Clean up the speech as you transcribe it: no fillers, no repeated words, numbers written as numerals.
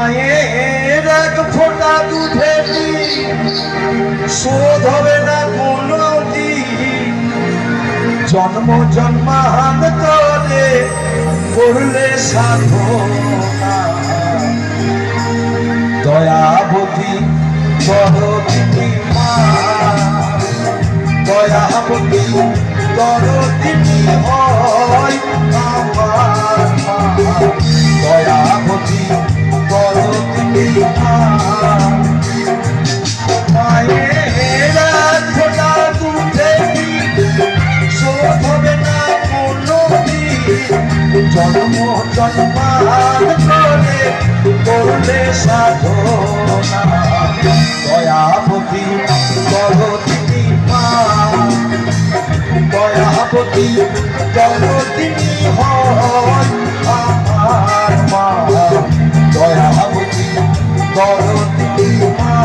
মায়ের এক ফোঁটা দুধে শোধ হবে না কোনো দিন, জন্ম জন্মান্তরে করলে সাধনা। দয়াবতী দরদিনী মা, দয়াবতী দরদিনী হয় আমার মা, দয়াবতী দরদিনী মা। মায়ের ফোঁটা দুধে শোধ হবে না কোনো দিন, জন্ম জন্মান্তরে করলে সাধনা। দয়াবতী দরদিনী মা, দয়াবতী দরদিনী হয় আমার মা, দয়াবতী দরদিনী মা।